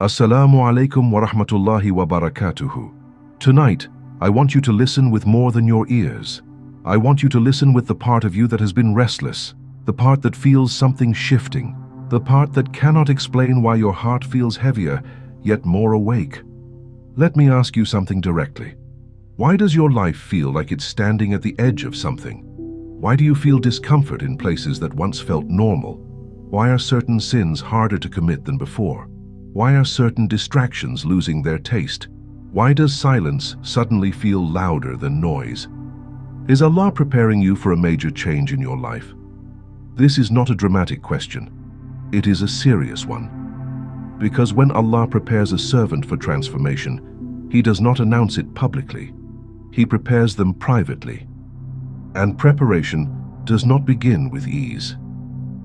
Assalamu alaikum wa rahmatullahi wa barakatuhu. Tonight, I want you to listen with more than your ears. I want you to listen with the part of you that has been restless, the part that feels something shifting, the part that cannot explain why your heart feels heavier, yet more awake. Let me ask you something directly. Why does your life feel like it's standing at the edge of something? Why do you feel discomfort in places that once felt normal? Why are certain sins harder to commit than before? Why are certain distractions losing their taste? Why does silence suddenly feel louder than noise? Is Allah preparing you for a major change in your life? This is not a dramatic question. It is a serious one. Because when Allah prepares a servant for transformation, He does not announce it publicly. He prepares them privately. And preparation does not begin with ease.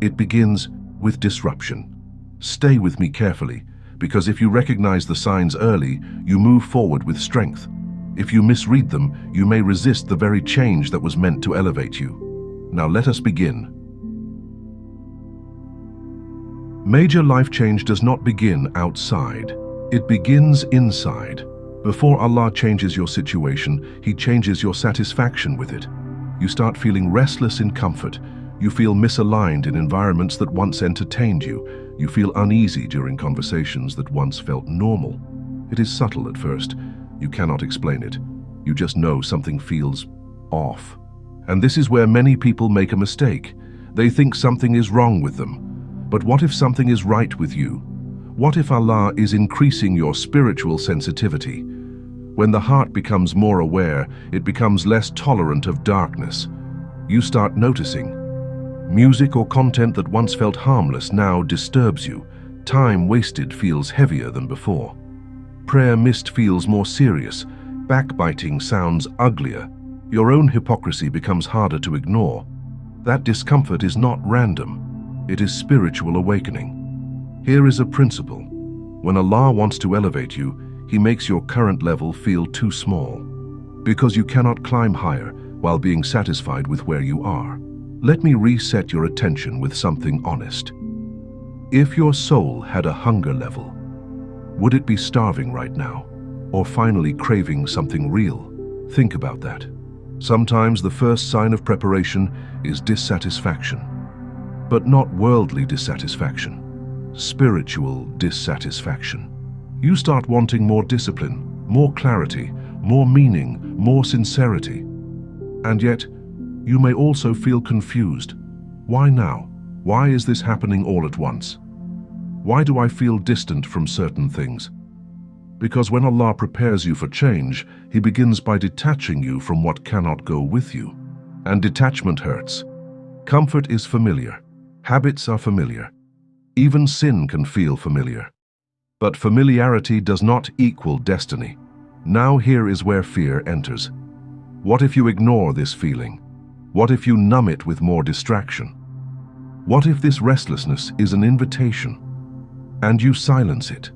It begins with disruption. Stay with me carefully, because if you recognize the signs early, you move forward with strength. If you misread them, you may resist the very change that was meant to elevate you. Now let us begin. Major life change does not begin outside. It begins inside. Before Allah changes your situation, He changes your satisfaction with it. You start feeling restless in comfort. You feel misaligned in environments that once entertained you. You feel uneasy during conversations that once felt normal. It is subtle at first. You cannot explain it. You just know something feels off. And this is where many people make a mistake. They think something is wrong with them. But what if something is right with you? What if Allah is increasing your spiritual sensitivity? When the heart becomes more aware, it becomes less tolerant of darkness. You start noticing. Music or content that once felt harmless now disturbs you. Time wasted feels heavier than before. Prayer missed feels more serious. Backbiting sounds uglier. Your own hypocrisy becomes harder to ignore. That discomfort is not random. It is spiritual awakening. Here is a principle. When Allah wants to elevate you, He makes your current level feel too small. Because you cannot climb higher while being satisfied with where you are. Let me reset your attention with something honest. If your soul had a hunger level, would it be starving right now, or finally craving something real? Think about that. Sometimes the first sign of preparation is dissatisfaction, but not worldly dissatisfaction, spiritual dissatisfaction. You start wanting more discipline, more clarity, more meaning, more sincerity. And yet, you may also feel confused. Why now? Why is this happening all at once? Why do I feel distant from certain things? Because when Allah prepares you for change, He begins by detaching you from what cannot go with you. And detachment hurts. Comfort is familiar. Habits are familiar. Even sin can feel familiar. But familiarity does not equal destiny. Now here is where fear enters. What if you ignore this feeling? What if you numb it with more distraction? What if this restlessness is an invitation, and you silence it?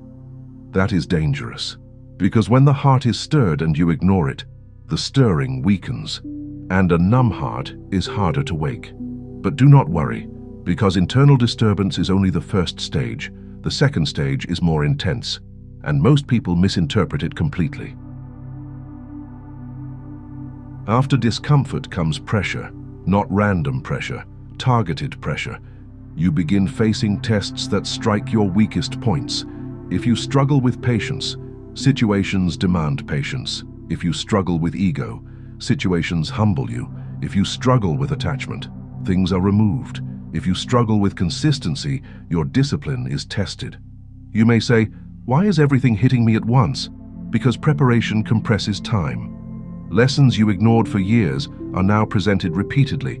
That is dangerous, because when the heart is stirred and you ignore it, the stirring weakens, and a numb heart is harder to wake. But do not worry, because internal disturbance is only the first stage. The second stage is more intense, and most people misinterpret it completely. After discomfort comes pressure, not random pressure, targeted pressure. You begin facing tests that strike your weakest points. If you struggle with patience, situations demand patience. If you struggle with ego, situations humble you. If you struggle with attachment, things are removed. If you struggle with consistency, your discipline is tested. You may say, why is everything hitting me at once? Because preparation compresses time. Lessons you ignored for years are now presented repeatedly.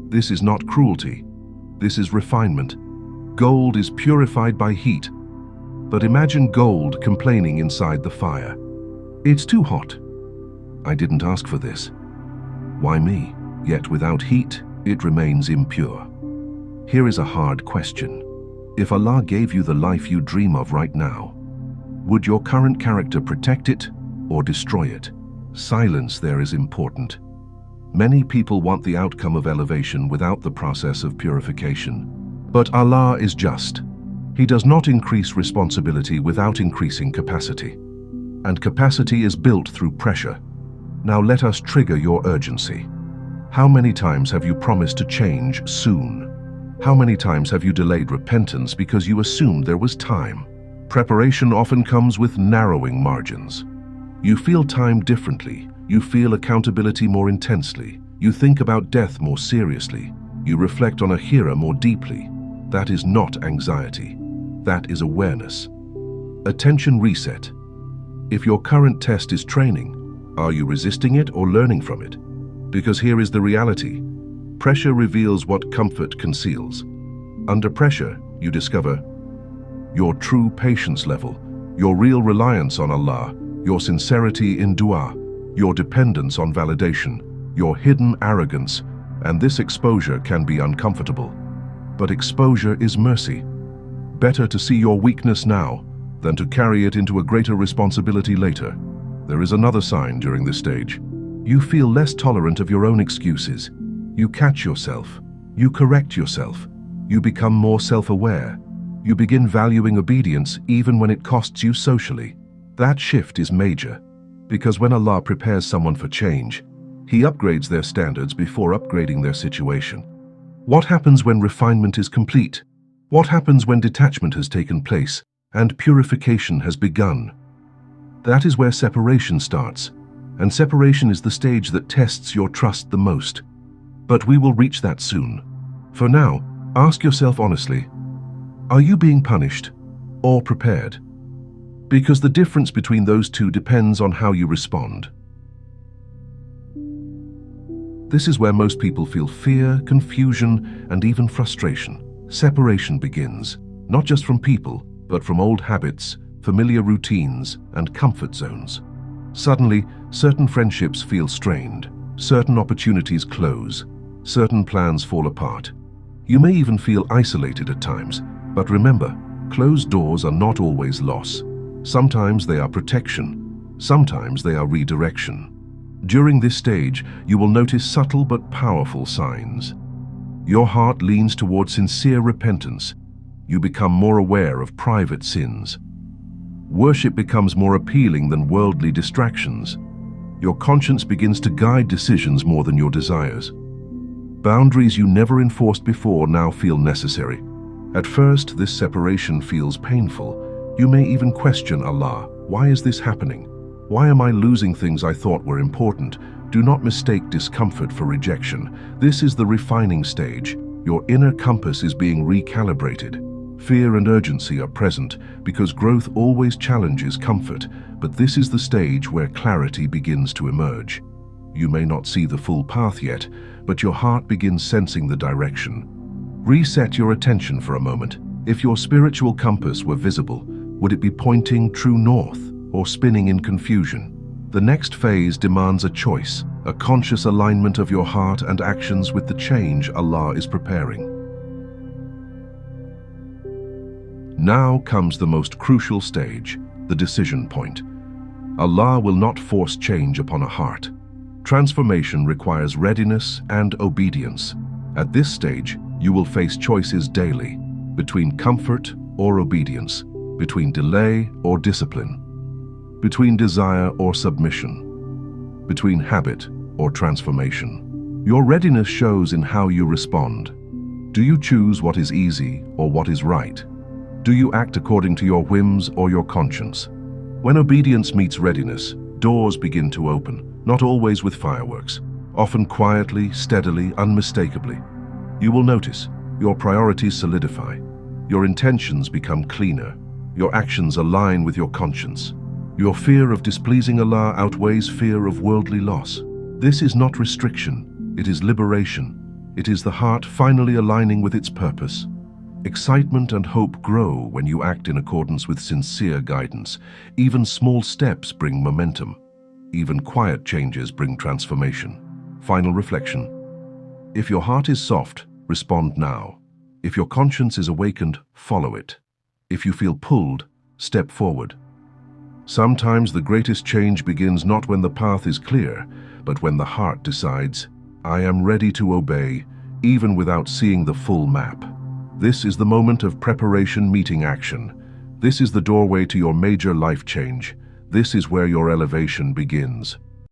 This is not cruelty. This is refinement. Gold is purified by heat. But imagine gold complaining inside the fire. It's too hot. I didn't ask for this. Why me? Yet without heat, it remains impure. Here is a hard question. If Allah gave you the life you dream of right now, would your current character protect it or destroy it? Silence there is important. Many people want the outcome of elevation without the process of purification. But Allah is just. He does not increase responsibility without increasing capacity. And capacity is built through pressure. Now let us trigger your urgency. How many times have you promised to change soon? How many times have you delayed repentance because you assumed there was time? Preparation often comes with narrowing margins. You feel time differently. You feel accountability more intensely. You think about death more seriously. You reflect on a hero more deeply. That is not anxiety. That is awareness. Attention reset. If your current test is training, are you resisting it or learning from it? Because here is the reality. Pressure reveals what comfort conceals. Under pressure, you discover your true patience level, your real reliance on Allah, your sincerity in dua, your dependence on validation, your hidden arrogance, and this exposure can be uncomfortable. But exposure is mercy. Better to see your weakness now than to carry it into a greater responsibility later. There is another sign during this stage. You feel less tolerant of your own excuses. You catch yourself. You correct yourself. You become more self-aware. You begin valuing obedience even when it costs you socially. That shift is major, because when Allah prepares someone for change, He upgrades their standards before upgrading their situation. What happens when refinement is complete? What happens when detachment has taken place and purification has begun? That is where separation starts, and separation is the stage that tests your trust the most. But we will reach that soon. For now, ask yourself honestly, are you being punished or prepared? Because the difference between those two depends on how you respond. This is where most people feel fear, confusion, and even frustration. Separation begins, not just from people, but from old habits, familiar routines, and comfort zones. Suddenly, certain friendships feel strained, certain opportunities close, certain plans fall apart. You may even feel isolated at times, but remember, closed doors are not always loss. Sometimes they are protection, sometimes they are redirection. During this stage, you will notice subtle but powerful signs. Your heart leans towards sincere repentance. You become more aware of private sins. Worship becomes more appealing than worldly distractions. Your conscience begins to guide decisions more than your desires. Boundaries you never enforced before now feel necessary. At first, this separation feels painful. You may even question Allah. Why is this happening? Why am I losing things I thought were important? Do not mistake discomfort for rejection. This is the refining stage. Your inner compass is being recalibrated. Fear and urgency are present because growth always challenges comfort, but this is the stage where clarity begins to emerge. You may not see the full path yet, but your heart begins sensing the direction. Reset your attention for a moment. If your spiritual compass were visible, would it be pointing true north or spinning in confusion? The next phase demands a choice, a conscious alignment of your heart and actions with the change Allah is preparing. Now comes the most crucial stage, the decision point. Allah will not force change upon a heart. Transformation requires readiness and obedience. At this stage, you will face choices daily, between comfort or obedience, between delay or discipline, between desire or submission, between habit or transformation. Your readiness shows in how you respond. Do you choose what is easy or what is right? Do you act according to your whims or your conscience? When obedience meets readiness, doors begin to open, not always with fireworks, often quietly, steadily, unmistakably. You will notice your priorities solidify, your intentions become cleaner, your actions align with your conscience. Your fear of displeasing Allah outweighs fear of worldly loss. This is not restriction, it is liberation. It is the heart finally aligning with its purpose. Excitement and hope grow when you act in accordance with sincere guidance. Even small steps bring momentum. Even quiet changes bring transformation. Final reflection. If your heart is soft, respond now. If your conscience is awakened, follow it. If you feel pulled, step forward. Sometimes the greatest change begins not when the path is clear, but when the heart decides, I am ready to obey, even without seeing the full map. This is the moment of preparation meeting action. This is the doorway to your major life change. This is where your elevation begins.